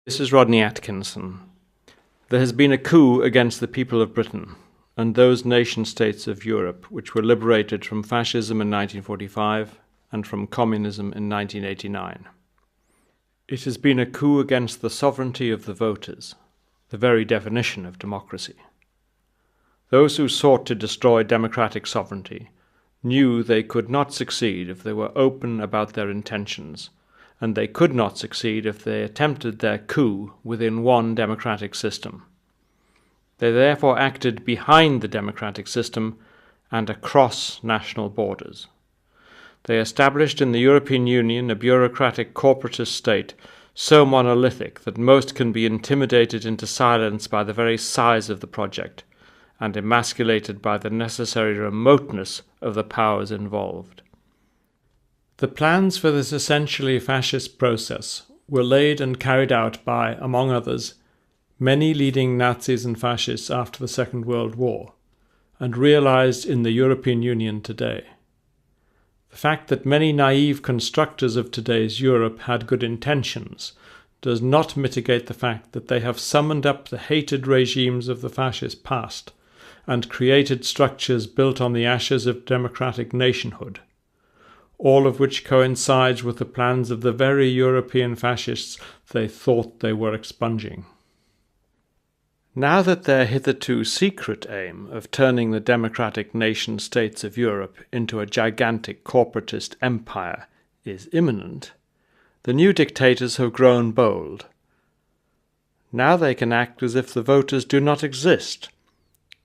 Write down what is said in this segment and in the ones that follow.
This is Rodney Atkison. There has been a coup against the people of Britain and those nation-states of Europe which were liberated from fascism in 1945 and from communism in 1989. It has been a coup against the sovereignty of the voters, the very definition of democracy. Those who sought to destroy democratic sovereignty knew they could not succeed if they were open about their intentions, and they could not succeed if they attempted their coup within one democratic system. They therefore acted behind the democratic system and across national borders. They established in the European Union a bureaucratic corporatist state so monolithic that most can be intimidated into silence by the very size of the project, and emasculated by the necessary remoteness of the powers involved. The plans for this essentially fascist process were laid and carried out by, among others, many leading Nazis and fascists after the Second World War, and realized in the European Union today. The fact that many naive constructors of today's Europe had good intentions does not mitigate the fact that they have summoned up the hated regimes of the fascist past and created structures built on the ashes of democratic nationhood, all of which coincides with the plans of the very European fascists they thought they were expunging. Now that their hitherto secret aim of turning the democratic nation-states of Europe into a gigantic corporatist empire is imminent, the new dictators have grown bold. Now they can act as if the voters do not exist,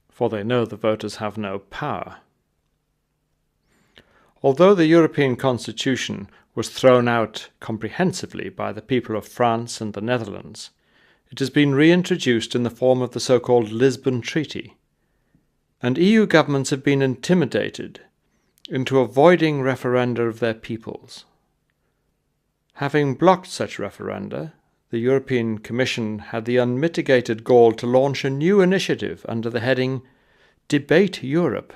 for they know the voters have no power. Although the European Constitution was thrown out comprehensively by the people of France and the Netherlands, it has been reintroduced in the form of the so-called Lisbon Treaty, and EU governments have been intimidated into avoiding referenda of their peoples. Having blocked such referenda, the European Commission had the unmitigated gall to launch a new initiative under the heading Debate Europe,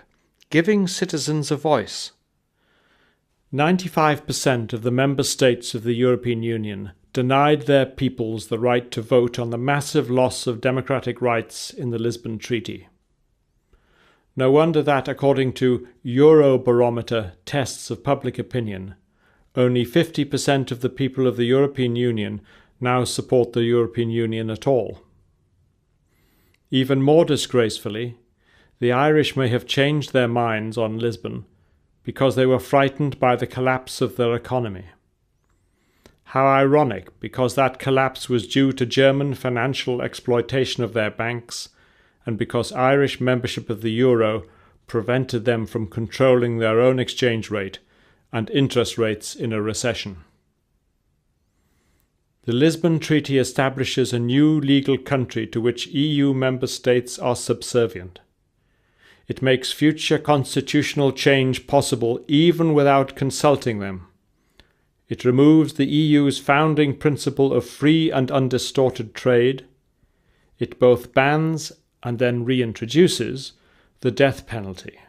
Giving Citizens a Voice. 95% of the member states of the European Union denied their peoples the right to vote on the massive loss of democratic rights in the Lisbon Treaty. No wonder that, according to Eurobarometer tests of public opinion, only 50% of the people of the European Union now support the European Union at all. Even more disgracefully, the Irish may have changed their minds on Lisbon because they were frightened by the collapse of their economy. How ironic, because that collapse was due to German financial exploitation of their banks, and because Irish membership of the euro prevented them from controlling their own exchange rate and interest rates in a recession. The Lisbon Treaty establishes a new legal country to which EU member states are subservient. It makes future constitutional change possible even without consulting them. It removes the EU's founding principle of free and undistorted trade. It both bans and then reintroduces the death penalty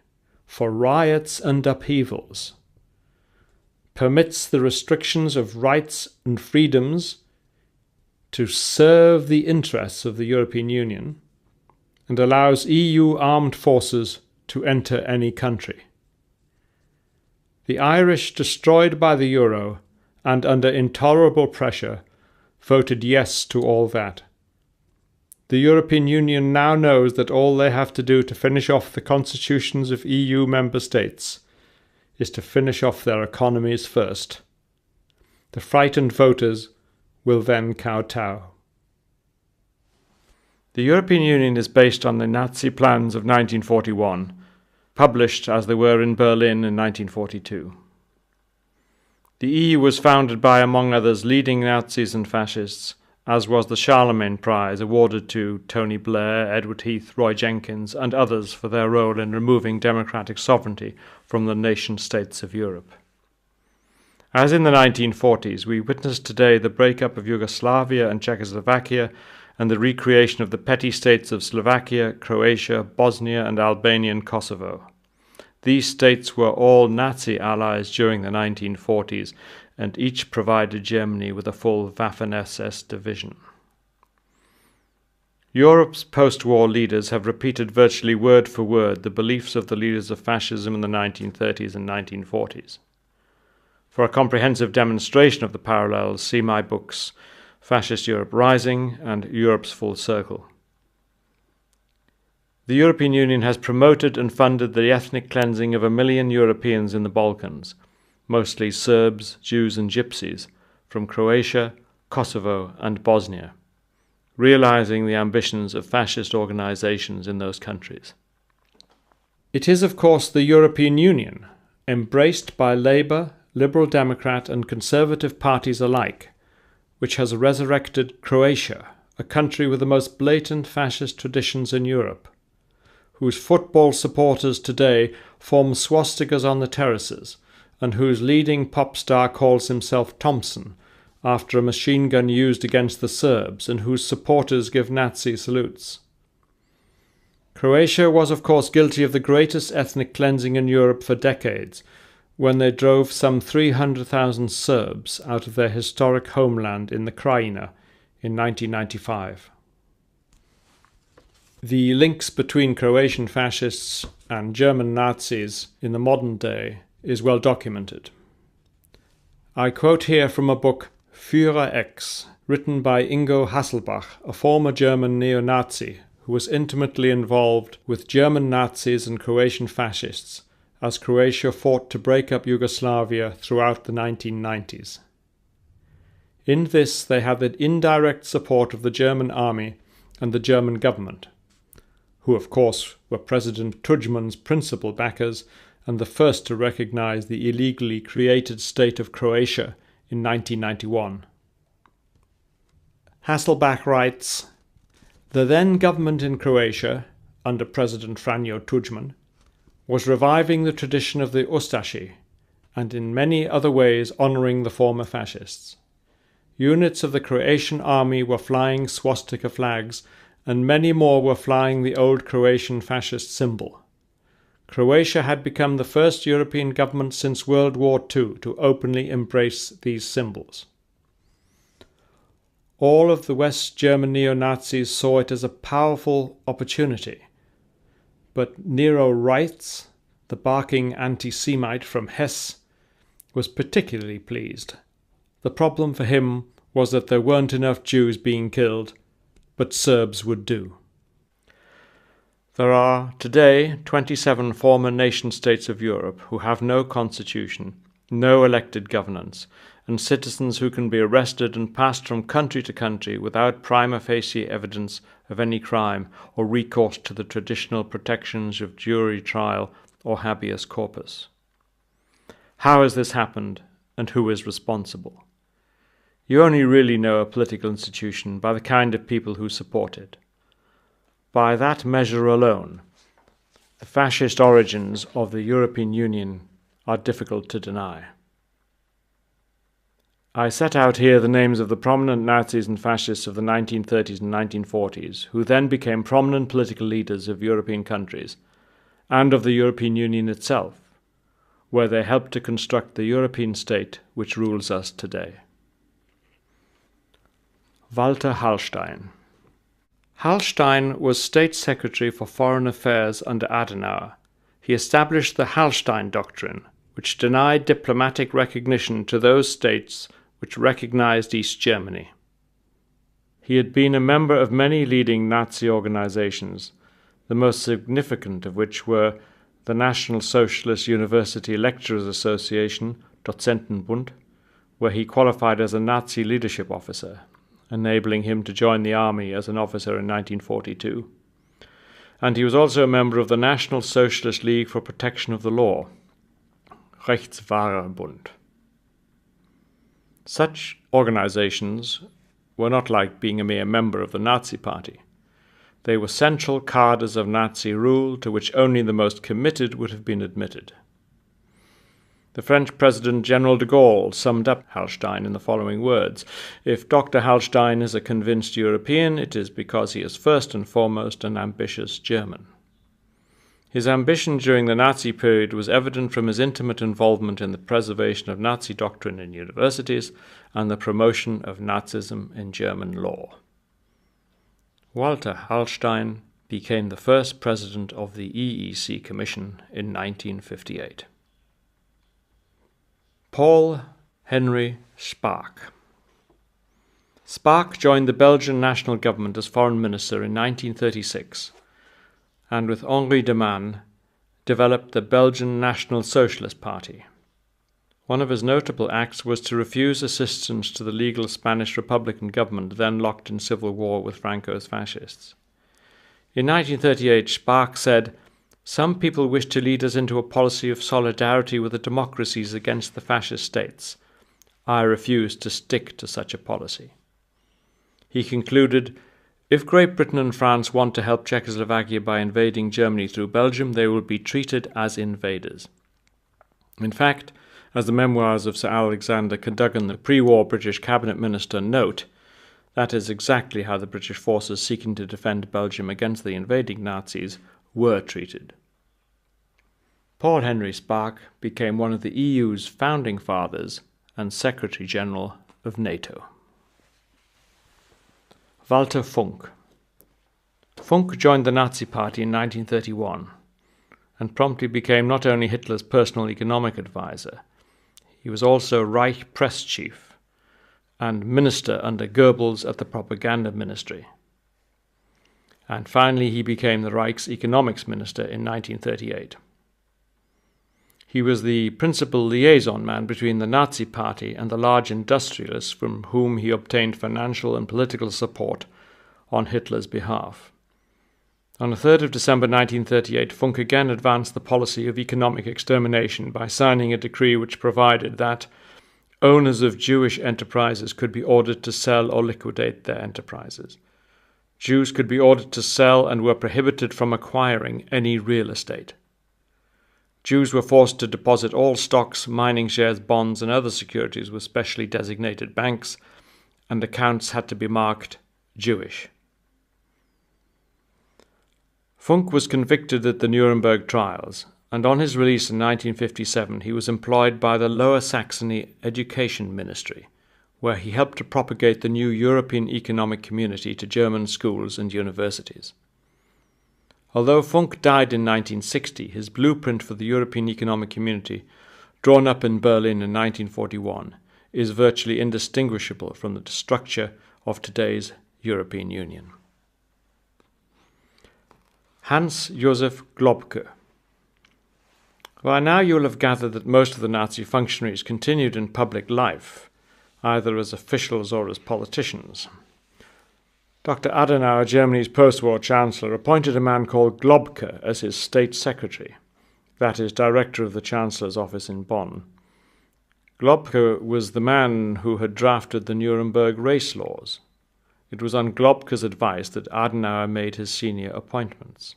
for riots and upheavals, permits the restrictions of rights and freedoms to serve the interests of the European Union, and allows EU armed forces to enter any country. The Irish, destroyed by the euro and under intolerable pressure, voted yes to all that. The European Union now knows that all they have to do to finish off the constitutions of EU member states is to finish off their economies first. The frightened voters will then kowtow. The European Union is based on the Nazi plans of 1941, published as they were in Berlin in 1942. The EU was founded by, among others, leading Nazis and fascists, as was the Charlemagne Prize awarded to Tony Blair, Edward Heath, Roy Jenkins, and others for their role in removing democratic sovereignty from the nation-states of Europe. As in the 1940s, we witness today the breakup of Yugoslavia and Czechoslovakia and the recreation of the petty states of Slovakia, Croatia, Bosnia, and Albania and Kosovo. These states were all Nazi allies during the 1940s, and each provided Germany with a full Waffen-SS division. Europe's post-war leaders have repeated virtually word for word the beliefs of the leaders of fascism in the 1930s and 1940s. For a comprehensive demonstration of the parallels, see my books Fascist Europe Rising and Europe's Full Circle. The European Union has promoted and funded the ethnic cleansing of 1 million Europeans in the Balkans, mostly Serbs, Jews and Gypsies, from Croatia, Kosovo and Bosnia, realizing the ambitions of fascist organizations in those countries. It is, of course, the European Union, embraced by Labour, Liberal Democrat and Conservative parties alike, which has resurrected Croatia, a country with the most blatant fascist traditions in Europe, whose football supporters today form swastikas on the terraces, and whose leading pop star calls himself Thompson, after a machine gun used against the Serbs, and whose supporters give Nazi salutes. Croatia was, of course, guilty of the greatest ethnic cleansing in Europe for decades, when they drove some 300,000 Serbs out of their historic homeland in the Krajina in 1995. The links between Croatian fascists and German Nazis in the modern day is well documented. I quote here from a book, Führer X, written by Ingo Hasselbach, a former German neo-Nazi who was intimately involved with German Nazis and Croatian fascists as Croatia fought to break up Yugoslavia throughout the 1990s. In this they had the indirect support of the German army and the German government, who of course were President Tudjman's principal backers and the first to recognize the illegally created state of Croatia in 1991. Hasselbach writes, "The then government in Croatia, under President Franjo Tudjman, was reviving the tradition of the Ustashi, and in many other ways honouring the former fascists. Units of the Croatian army were flying swastika flags, and many more were flying the old Croatian fascist symbol. Croatia had become the first European government since World War II to openly embrace these symbols. All of the West German neo-Nazis saw it as a powerful opportunity. But Nero Reitz, the barking anti-Semite from Hesse, was particularly pleased. The problem for him was that there weren't enough Jews being killed, but Serbs would do." There are today 27 former nation-states of Europe who have no constitution, no elected governance, and citizens who can be arrested and passed from country to country without prima facie evidence of any crime or recourse to the traditional protections of jury trial or habeas corpus. How has this happened, and who is responsible? You only really know a political institution by the kind of people who support it. By that measure alone, the fascist origins of the European Union are difficult to deny. I set out here the names of the prominent Nazis and fascists of the 1930s and 1940s, who then became prominent political leaders of European countries, and of the European Union itself, where they helped to construct the European state which rules us today. Walter Hallstein. Hallstein was State Secretary for Foreign Affairs under Adenauer. He established the Hallstein Doctrine, which denied diplomatic recognition to those states which recognized East Germany. He had been a member of many leading Nazi organizations, the most significant of which were the National Socialist University Lecturers Association, Dozentenbund, where he qualified as a Nazi leadership officer, enabling him to join the army as an officer in 1942. And he was also a member of the National Socialist League for Protection of the Law, Rechtswahrerbund. Such organizations were not like being a mere member of the Nazi Party. They were central cadres of Nazi rule to which only the most committed would have been admitted. The French President General de Gaulle summed up Hallstein in the following words: "If Dr. Hallstein is a convinced European, it is because he is first and foremost an ambitious German." His ambition during the Nazi period was evident from his intimate involvement in the preservation of Nazi doctrine in universities and the promotion of Nazism in German law. Walter Hallstein became the first president of the EEC Commission in 1958. Paul Henry Spaak. Spaak joined the Belgian national government as foreign minister in 1936 and with Henri de Man developed the Belgian National Socialist Party. One of his notable acts was to refuse assistance to the legal Spanish Republican government then locked in civil war with Franco's fascists. In 1938, Spaak said, "Some people wish to lead us into a policy of solidarity with the democracies against the fascist states. I refuse to stick to such a policy." He concluded, "If Great Britain and France want to help Czechoslovakia by invading Germany through Belgium, they will be treated as invaders." In fact, as the memoirs of Sir Alexander Cadogan, the pre-war British cabinet minister, note, that is exactly how the British forces seeking to defend Belgium against the invading Nazis were treated. Paul Henry Spaak became one of the EU's founding fathers and Secretary-General of NATO. Walter Funk. Funk joined the Nazi Party in 1931 and promptly became not only Hitler's personal economic advisor, he was also Reich press chief and minister under Goebbels at the propaganda ministry. And finally he became the Reich's economics minister in 1938. He was the principal liaison man between the Nazi Party and the large industrialists from whom he obtained financial and political support on Hitler's behalf. On the 3rd of December 1938, Funk again advanced the policy of economic extermination by signing a decree which provided that owners of Jewish enterprises could be ordered to sell or liquidate their enterprises. Jews could be ordered to sell and were prohibited from acquiring any real estate. Jews were forced to deposit all stocks, mining shares, bonds, and other securities with specially designated banks, and accounts had to be marked Jewish. Funk was convicted at the Nuremberg trials, and on his release in 1957 he was employed by the Lower Saxony Education Ministry, where he helped to propagate the new European Economic Community to German schools and universities. Although Funk died in 1960, his blueprint for the European Economic Community, drawn up in Berlin in 1941, is virtually indistinguishable from the structure of today's European Union. Hans Josef Globke. By now you will have gathered that most of the Nazi functionaries continued in public life, either as officials or as politicians. Dr. Adenauer, Germany's post-war chancellor, appointed a man called Globke as his state secretary, that is, director of the chancellor's office in Bonn. Globke was the man who had drafted the Nuremberg race laws. It was on Globke's advice that Adenauer made his senior appointments.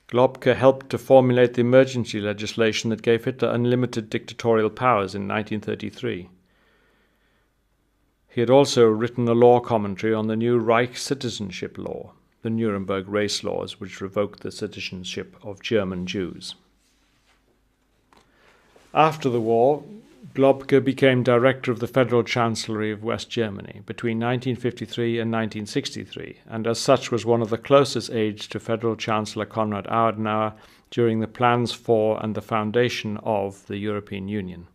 Globke helped to formulate the emergency legislation that gave Hitler unlimited dictatorial powers in 1933. He had also written a law commentary on the new Reich citizenship law, the Nuremberg race laws, which revoked the citizenship of German Jews. After the war, Globke became director of the Federal Chancellery of West Germany between 1953 and 1963, and as such was one of the closest aides to Federal Chancellor Konrad Adenauer during the plans for and the foundation of the European Union.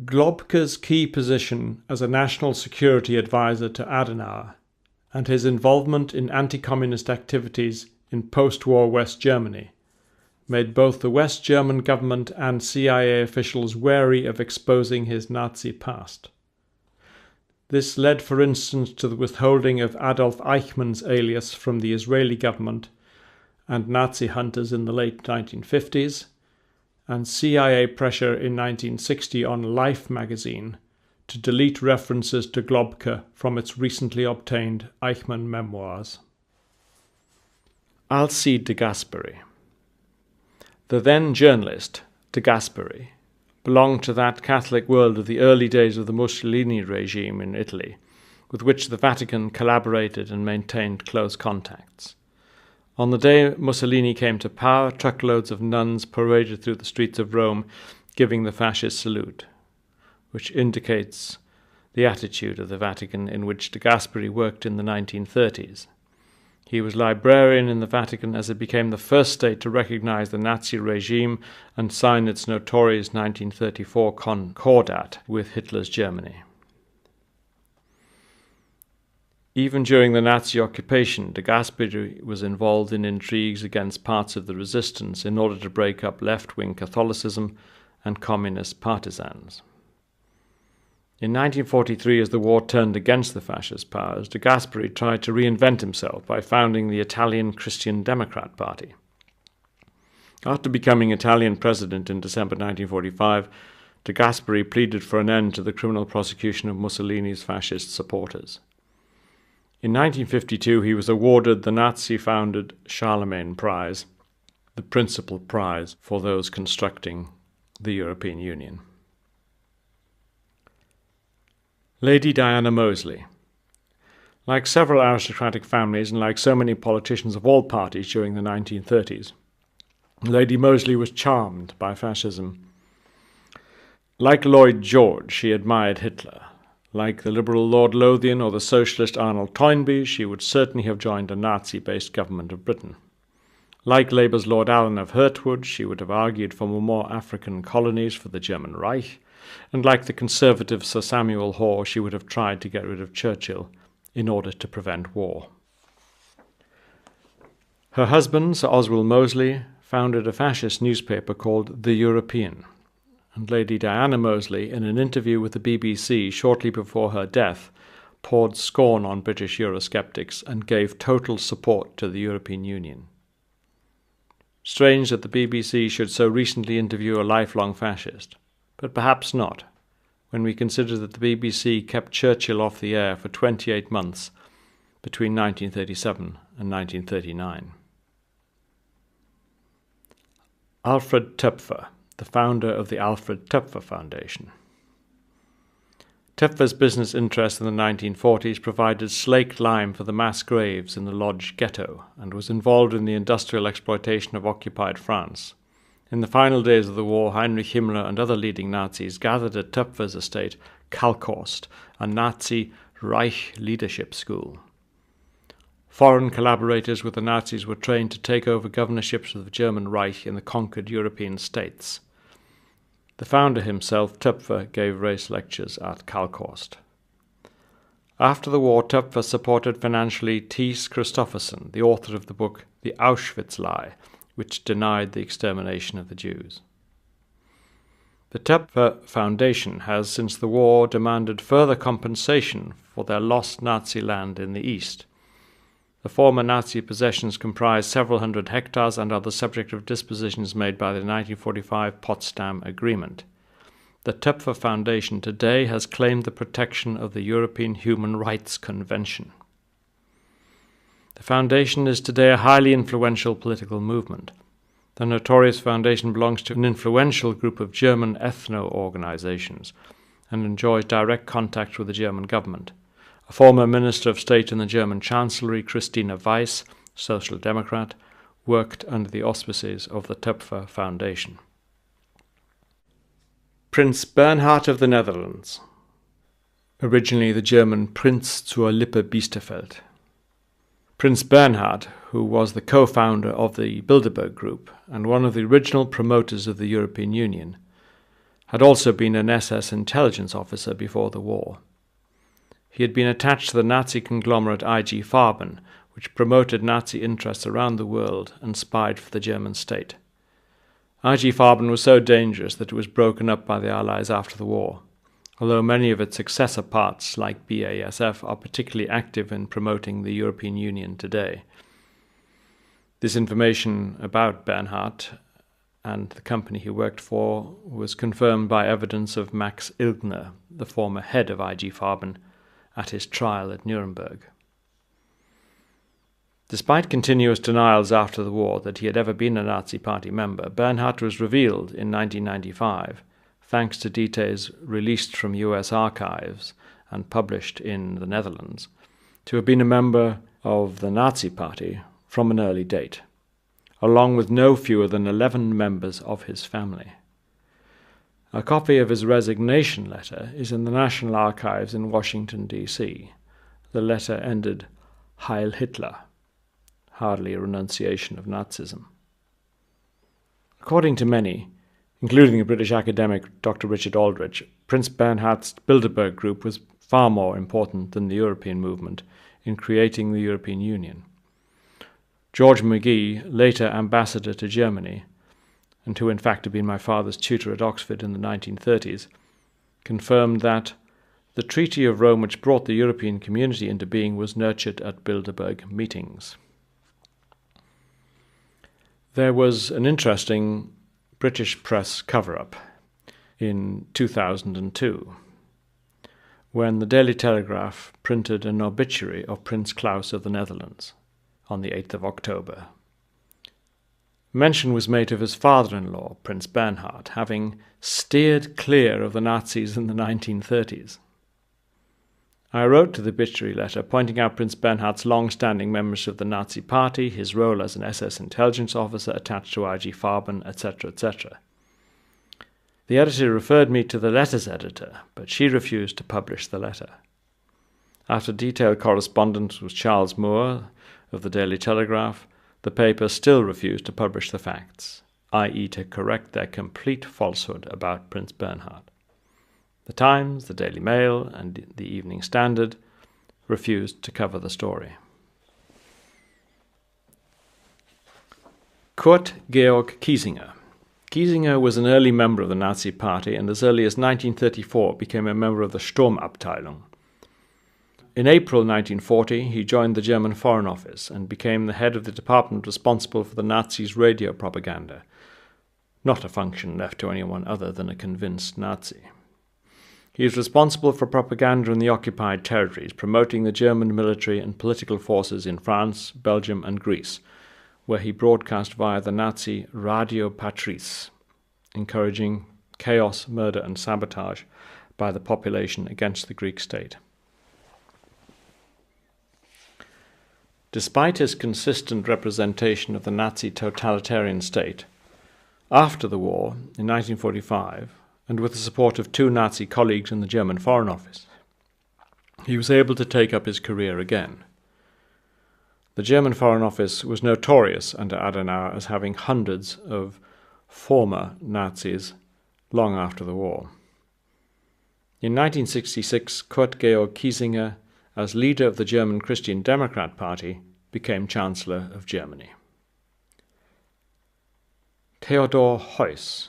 Globke's key position as a national security advisor to Adenauer and his involvement in anti-communist activities in post-war West Germany made both the West German government and CIA officials wary of exposing his Nazi past. This led, for instance, to the withholding of Adolf Eichmann's alias from the Israeli government and Nazi hunters in the late 1950s, and CIA pressure in 1960 on Life magazine to delete references to Globke from its recently obtained Eichmann memoirs. Alcide de Gasperi. The then journalist, de Gasperi, belonged to that Catholic world of the early days of the Mussolini regime in Italy, with which the Vatican collaborated and maintained close contacts. On the day Mussolini came to power, truckloads of nuns paraded through the streets of Rome, giving the fascist salute, which indicates the attitude of the Vatican in which de Gasperi worked in the 1930s. He was librarian in the Vatican as it became the first state to recognize the Nazi regime and sign its notorious 1934 Concordat with Hitler's Germany. Even during the Nazi occupation, de Gasperi was involved in intrigues against parts of the resistance in order to break up left-wing Catholicism and communist partisans. In 1943, as the war turned against the fascist powers, de Gasperi tried to reinvent himself by founding the Italian Christian Democrat Party. After becoming Italian president in December 1945, de Gasperi pleaded for an end to the criminal prosecution of Mussolini's fascist supporters. In 1952, he was awarded the Nazi-founded Charlemagne Prize, the principal prize for those constructing the European Union. Lady Diana Moseley. Like several aristocratic families and like so many politicians of all parties during the 1930s, Lady Moseley was charmed by fascism. Like Lloyd George, she admired Hitler. Like the liberal Lord Lothian or the socialist Arnold Toynbee, she would certainly have joined a Nazi-based government of Britain. Like Labour's Lord Allen of Hertwood, she would have argued for more African colonies for the German Reich, and like the conservative Sir Samuel Hoare, she would have tried to get rid of Churchill in order to prevent war. Her husband, Sir Oswald Mosley, founded a fascist newspaper called The European, and Lady Diana Moseley, in an interview with the BBC shortly before her death, poured scorn on British Eurosceptics and gave total support to the European Union. Strange that the BBC should so recently interview a lifelong fascist, but perhaps not, when we consider that the BBC kept Churchill off the air for 28 months between 1937 and 1939. Alfred Töpfer, the founder of the Alfred Töpfer Foundation. Töpfer's business interests in the 1940s provided slaked lime for the mass graves in the Lodz ghetto and was involved in the industrial exploitation of occupied France. In the final days of the war, Heinrich Himmler and other leading Nazis gathered at Töpfer's estate, Kalkhorst, a Nazi Reich leadership school. Foreign collaborators with the Nazis were trained to take over governorships of the German Reich in the conquered European states. The founder himself, Töpfer, gave race lectures at Kalkhorst. After the war, Töpfer supported financially Thies Christoffersen, the author of the book The Auschwitz Lie, which denied the extermination of the Jews. The Töpfer Foundation has, since the war, demanded further compensation for their lost Nazi land in the East. The former Nazi possessions comprise several hundred hectares and are the subject of dispositions made by the 1945 Potsdam Agreement. The Töpfer Foundation today has claimed the protection of the European Human Rights Convention. The foundation is today a highly influential political movement. The notorious foundation belongs to an influential group of German ethno-organizations and enjoys direct contact with the German government. A former Minister of State in the German Chancellery, Christina Weiss, Social Democrat, worked under the auspices of the Töpfer Foundation. Prince Bernhard of the Netherlands, originally the German Prinz zur Lippe Biesterfeld. Prince Bernhard, who was the co-founder of the Bilderberg Group and one of the original promoters of the European Union, had also been an SS intelligence officer before the war. He had been attached to the Nazi conglomerate IG Farben, which promoted Nazi interests around the world and spied for the German state. IG Farben was so dangerous that it was broken up by the Allies after the war, although many of its successor parts, like BASF, are particularly active in promoting the European Union today. This information about Bernhard and the company he worked for was confirmed by evidence of Max Ilgner, the former head of IG Farben, at his trial at Nuremberg. Despite continuous denials after the war that he had ever been a Nazi Party member, Bernhard was revealed in 1995, thanks to details released from US archives and published in the Netherlands, to have been a member of the Nazi Party from an early date, along with no fewer than 11 members of his family. A copy of his resignation letter is in the National Archives in Washington, D.C. The letter ended, "Heil Hitler," hardly a renunciation of Nazism. According to many, including the British academic Dr. Richard Aldrich, Prince Bernhard's Bilderberg Group was far more important than the European movement in creating the European Union. George McGee, later ambassador to Germany, and who in fact had been my father's tutor at Oxford in the 1930s, confirmed that the Treaty of Rome which brought the European community into being was nurtured at Bilderberg meetings. There was an interesting British press cover-up in 2002 when the Daily Telegraph printed an obituary of Prince Claus of the Netherlands on the 8th of October. Mention was made of his father-in-law, Prince Bernhard, having steered clear of the Nazis in the 1930s. I wrote to the obituary letter pointing out Prince Bernhard's long-standing membership of the Nazi Party, his role as an SS intelligence officer attached to IG Farben, etc., etc. The editor referred me to the letter's editor, but she refused to publish the letter. After detailed correspondence with Charles Moore of the Daily Telegraph, the paper still refused to publish the facts, i.e. to correct their complete falsehood about Prince Bernhard. The Times, the Daily Mail, and the Evening Standard refused to cover the story. Kurt Georg Kiesinger. Kiesinger was an early member of the Nazi Party and as early as 1934 became a member of the Sturmabteilung. In April 1940, he joined the German Foreign Office and became the head of the department responsible for the Nazis' radio propaganda, not a function left to anyone other than a convinced Nazi. He is responsible for propaganda in the occupied territories, promoting the German military and political forces in France, Belgium, and Greece, where he broadcast via the Nazi Radio Patrice, encouraging chaos, murder, and sabotage by the population against the Greek state. Despite his consistent representation of the Nazi totalitarian state, after the war, in 1945, and with the support of two Nazi colleagues in the German Foreign Office, he was able to take up his career again. The German Foreign Office was notorious under Adenauer as having hundreds of former Nazis long after the war. In 1966, Kurt Georg Kiesinger, as leader of the German Christian Democrat Party, became Chancellor of Germany. Theodor Heuss.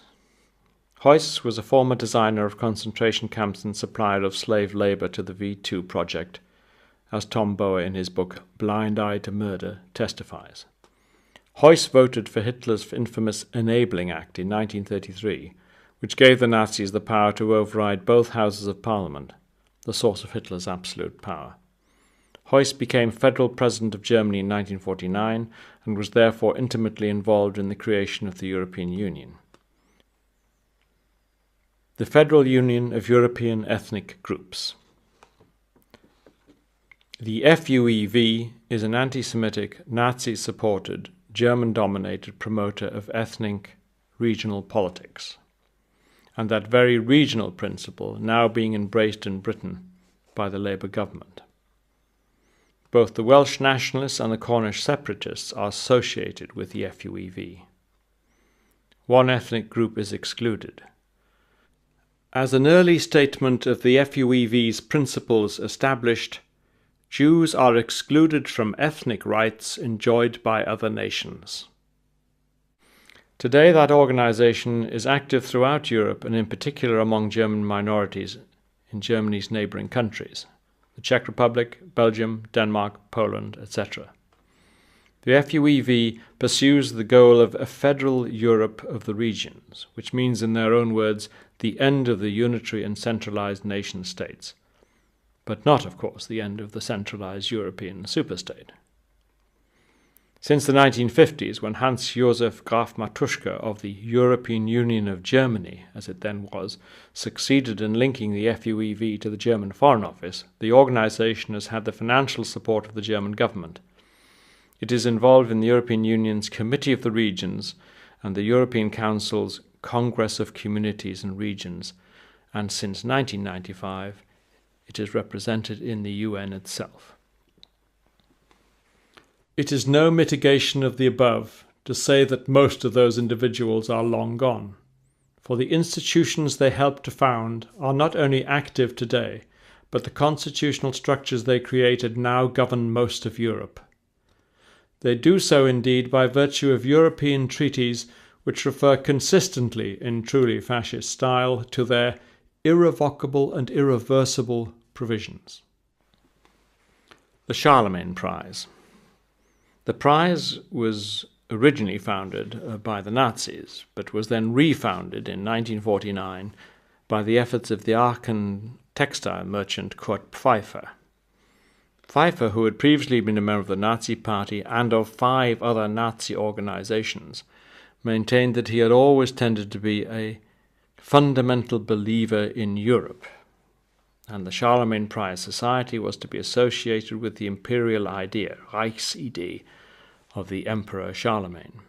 Heuss was a former designer of concentration camps and supplier of slave labor to the V2 project, as Tom Bower in his book Blind Eye to Murder testifies. Heuss voted for Hitler's infamous Enabling Act in 1933, which gave the Nazis the power to override both houses of parliament, the source of Hitler's absolute power. Heuss became federal president of Germany in 1949 and was therefore intimately involved in the creation of the European Union. The Federal Union of European Ethnic Groups. The FUEV is an anti-Semitic, Nazi-supported, German-dominated promoter of ethnic regional politics, and that very regional principle now being embraced in Britain by the Labour government. Both the Welsh nationalists and the Cornish separatists are associated with the FUEV. One ethnic group is excluded. As an early statement of the FUEV's principles established, Jews are excluded from ethnic rights enjoyed by other nations. Today that organization is active throughout Europe and in particular among German minorities in Germany's neighboring countries, the Czech Republic, Belgium, Denmark, Poland, etc. The FUEV pursues the goal of a federal Europe of the regions, which means in their own words the end of the unitary and centralized nation states, but not, of course, the end of the centralized European superstate. Since the 1950s, when Hans-Josef Graf Matuschka of the European Union of Germany, as it then was, succeeded in linking the FUEV to the German Foreign Office, the organization has had the financial support of the German government. It is involved in the European Union's Committee of the Regions and the European Council's Congress of Communities and Regions, and since 1995 it is represented in the UN itself. It is no mitigation of the above to say that most of those individuals are long gone, for the institutions they helped to found are not only active today, but the constitutional structures they created now govern most of Europe. They do so indeed by virtue of European treaties which refer consistently in truly fascist style to their irrevocable and irreversible provisions. The Charlemagne Prize. The prize was originally founded by the Nazis, but was then refounded in 1949 by the efforts of the Aachen textile merchant Kurt Pfeiffer. Pfeiffer, who had previously been a member of the Nazi Party and of 5 other Nazi organizations, maintained that he had always tended to be a fundamental believer in Europe, and the Charlemagne Prize Society was to be associated with the imperial idea, Reichsidee, of the Emperor Charlemagne.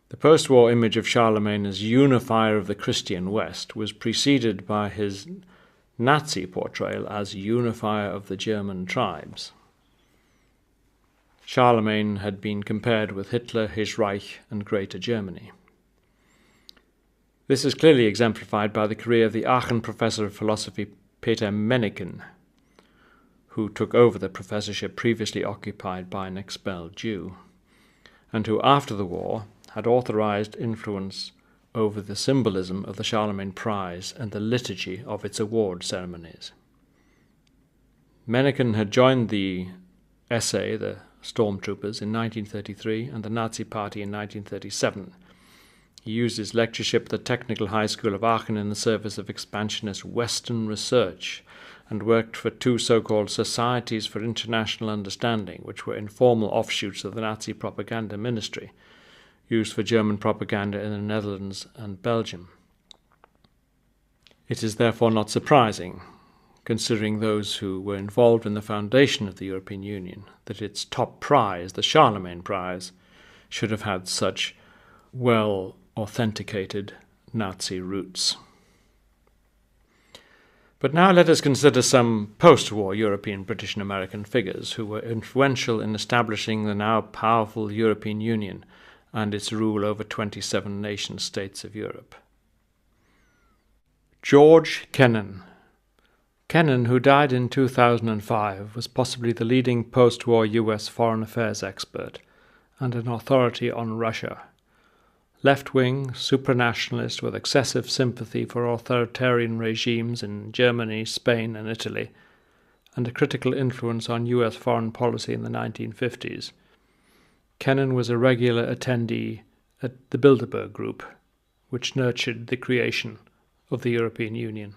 The post-war image of Charlemagne as unifier of the Christian West was preceded by his Nazi portrayal as unifier of the German tribes. Charlemagne had been compared with Hitler, his Reich, and Greater Germany. This is clearly exemplified by the career of the Aachen professor of philosophy Peter Menneken, who took over the professorship previously occupied by an expelled Jew, and who after the war had authorized influence over the symbolism of the Charlemagne Prize and the liturgy of its award ceremonies. Menneken had joined the SA, the Stormtroopers, in 1933 and the Nazi Party in 1937. He used his lectureship at the Technical High School of Aachen in the service of expansionist Western research, and worked for 2 so-called Societies for International Understanding, which were informal offshoots of the Nazi propaganda ministry, used for German propaganda in the Netherlands and Belgium. It is therefore not surprising, considering those who were involved in the foundation of the European Union, that its top prize, the Charlemagne Prize, should have had such well-authenticated Nazi roots. But now let us consider some post-war European, British and American figures who were influential in establishing the now powerful European Union and its rule over 27 nation-states of Europe. George Kennan. Kennan, who died in 2005, was possibly the leading post-war US foreign affairs expert and an authority on Russia. Left-wing, supranationalist with excessive sympathy for authoritarian regimes in Germany, Spain and Italy, and a critical influence on US foreign policy in the 1950s. Kennan was a regular attendee at the Bilderberg Group, which nurtured the creation of the European Union.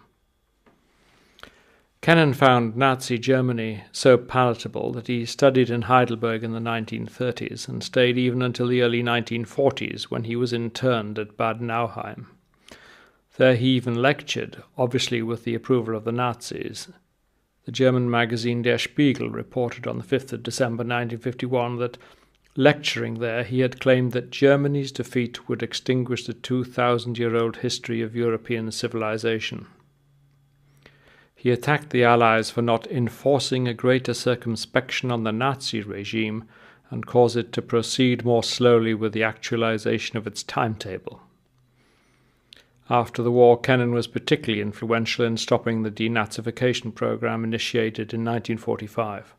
Kennan found Nazi Germany so palatable that he studied in Heidelberg in the 1930s and stayed even until the early 1940s when he was interned at Bad Nauheim. There he even lectured, obviously with the approval of the Nazis. The German magazine Der Spiegel reported on the 5th of December 1951 that, lecturing there, he had claimed that Germany's defeat would extinguish the 2,000-year-old history of European civilization. He attacked the Allies for not enforcing a greater circumspection on the Nazi regime and caused it to proceed more slowly with the actualization of its timetable. After the war, Kennan was particularly influential in stopping the denazification program initiated in 1945.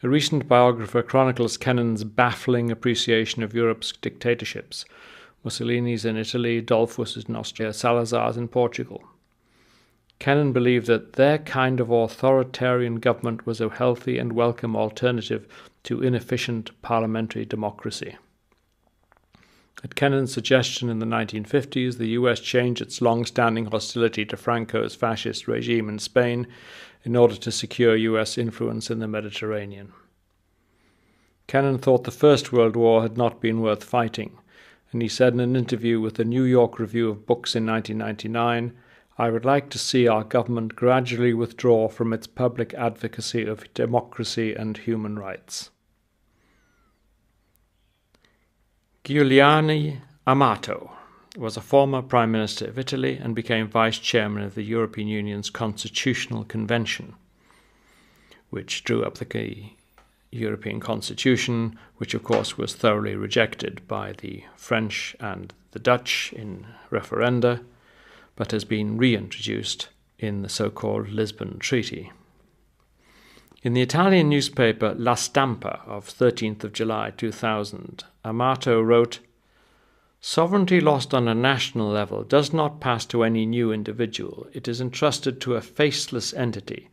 A recent biographer chronicles Kennan's baffling appreciation of Europe's dictatorships, Mussolini's in Italy, Dollfuss's in Austria, Salazar's in Portugal. Kennan believed that their kind of authoritarian government was a healthy and welcome alternative to inefficient parliamentary democracy. At Kennan's suggestion in the 1950s, the US changed its long-standing hostility to Franco's fascist regime in Spain in order to secure US influence in the Mediterranean. Kennan thought the First World War had not been worth fighting, and he said in an interview with the New York Review of Books in 1999, "I would like to see our government gradually withdraw from its public advocacy of democracy and human rights." Giuliano Amato. was a former Prime Minister of Italy and became Vice Chairman of the European Union's Constitutional Convention, which drew up the European Constitution, which of course was thoroughly rejected by the French and the Dutch in referenda, but has been reintroduced in the so-called Lisbon Treaty. In the Italian newspaper La Stampa of 13th of July 2000, Amato wrote, "Sovereignty lost on a national level does not pass to any new individual. It is entrusted to a faceless entity,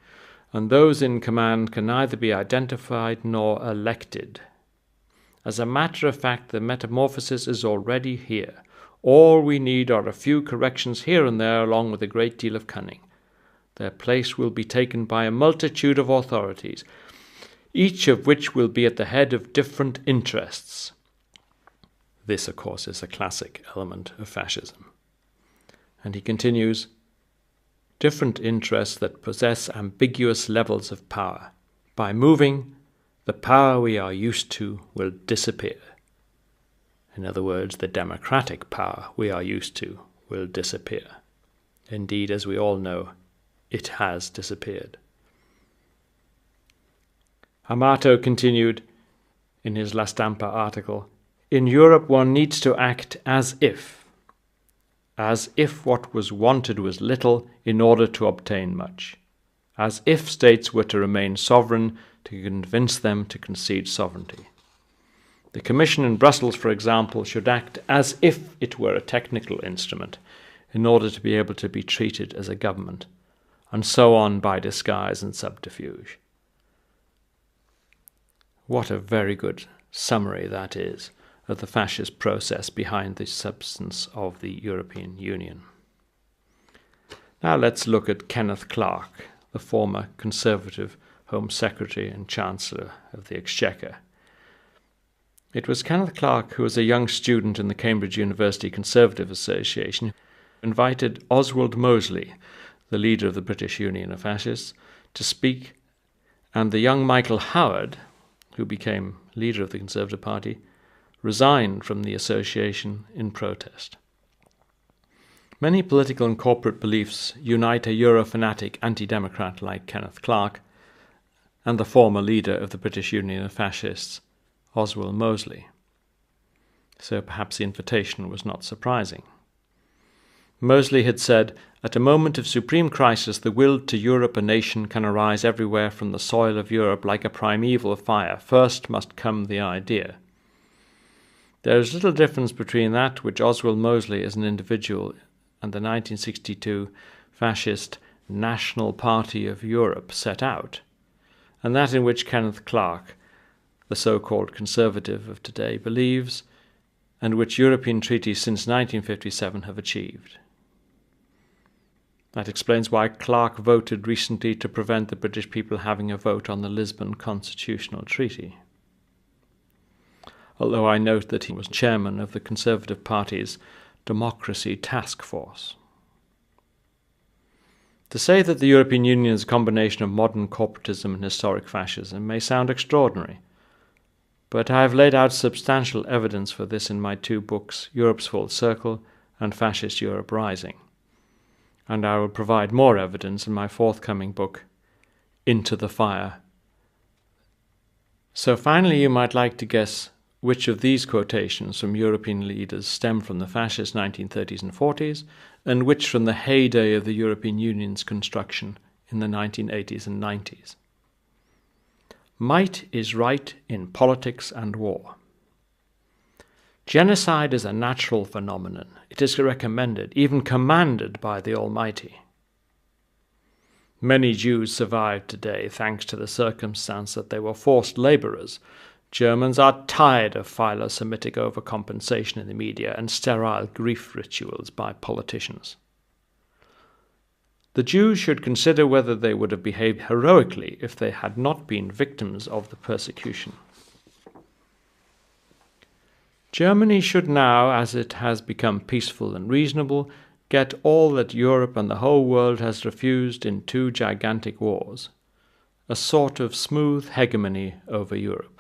and those in command can neither be identified nor elected. As a matter of fact, the metamorphosis is already here. All we need are a few corrections here and there, along with a great deal of cunning. Their place will be taken by a multitude of authorities, each of which will be at the head of different interests." This, of course, is a classic element of fascism. And he continues, "Different interests that possess ambiguous levels of power. By moving, the power we are used to will disappear." In other words, the democratic power we are used to will disappear. Indeed, as we all know, it has disappeared. Amato continued in his La Stampa article, "In Europe one needs to act as if what was wanted was little in order to obtain much, as if states were to remain sovereign to convince them to concede sovereignty. The Commission in Brussels, for example, should act as if it were a technical instrument in order to be able to be treated as a government, and so on by disguise and subterfuge." What a very good summary that is of the fascist process behind the substance of the European Union. Now let's look at Kenneth Clarke, the former Conservative Home Secretary and Chancellor of the Exchequer. It was Kenneth Clarke, who was a young student in the Cambridge University Conservative Association, who invited Oswald Mosley, the leader of the British Union of Fascists, to speak, and the young Michael Howard, who became leader of the Conservative Party, resigned from the association in protest. Many political and corporate beliefs unite a Euro-fanatic anti-democrat like Kenneth Clarke and the former leader of the British Union of Fascists, Oswald Mosley. So perhaps the invitation was not surprising. Mosley had said, "At a moment of supreme crisis, the will to Europe a nation can arise everywhere from the soil of Europe like a primeval fire. First must come the idea." There is little difference between that which Oswald Mosley as an individual and the 1962 fascist National Party of Europe set out, and that in which Kenneth Clarke, the so-called conservative of today, believes, and which European treaties since 1957 have achieved. That explains why Clarke voted recently to prevent the British people having a vote on the Lisbon Constitutional Treaty. Although I note that he was chairman of the Conservative Party's Democracy Task Force. To say that the European Union is a combination of modern corporatism and historic fascism may sound extraordinary, but I have laid out substantial evidence for this in my two books, Europe's Full Circle and Fascist Europe Rising, and I will provide more evidence in my forthcoming book, Into the Fire. So finally, you might like to guess which of these quotations from European leaders stem from the fascist 1930s and 40s, and which from the heyday of the European Union's construction in the 1980s and 90s. Might is right in politics and war. Genocide is a natural phenomenon. It is recommended, even commanded by the Almighty. Many Jews survive today thanks to the circumstance that they were forced laborers. Germans are tired of philo-Semitic overcompensation in the media and sterile grief rituals by politicians. The Jews should consider whether they would have behaved heroically if they had not been victims of the persecution. Germany should now, as it has become peaceful and reasonable, get all that Europe and the whole world has refused in two gigantic wars, a sort of smooth hegemony over Europe.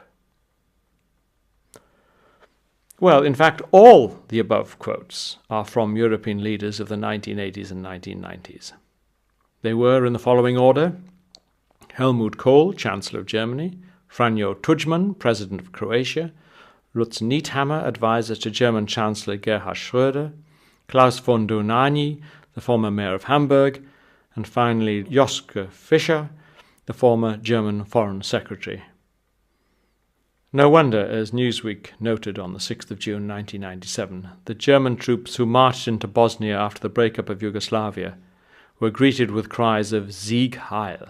Well, in fact, all the above quotes are from European leaders of the 1980s and 1990s. They were in the following order: Helmut Kohl, Chancellor of Germany; Franjo Tudjman, President of Croatia; Lutz Niethammer, advisor to German Chancellor Gerhard Schröder; Klaus von Dohnanyi, the former mayor of Hamburg; and finally Joschka Fischer, the former German Foreign Secretary. No wonder, as Newsweek noted on the 6th of June 1997, the German troops who marched into Bosnia after the breakup of Yugoslavia were greeted with cries of Sieg Heil.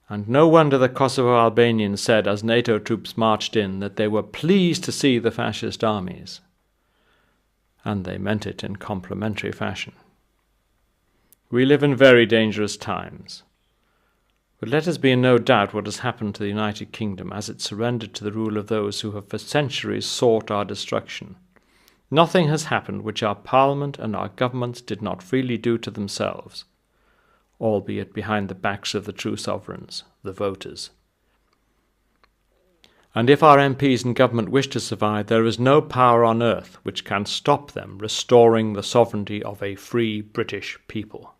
And no wonder the Kosovo Albanians said as NATO troops marched in that they were pleased to see the fascist armies. And they meant it in complimentary fashion. We live in very dangerous times. But let us be in no doubt what has happened to the United Kingdom as it surrendered to the rule of those who have for centuries sought our destruction. Nothing has happened which our Parliament and our governments did not freely do to themselves, albeit behind the backs of the true sovereigns, the voters. And if our MPs and government wish to survive, there is no power on earth which can stop them restoring the sovereignty of a free British people.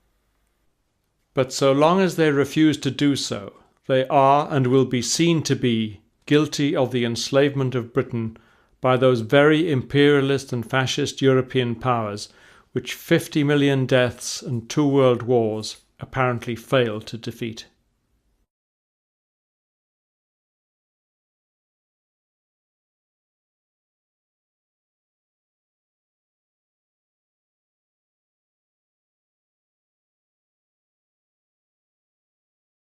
But so long as they refuse to do so, they are and will be seen to be guilty of the enslavement of Britain by those very imperialist and fascist European powers which 50 million deaths and 2 world wars apparently failed to defeat.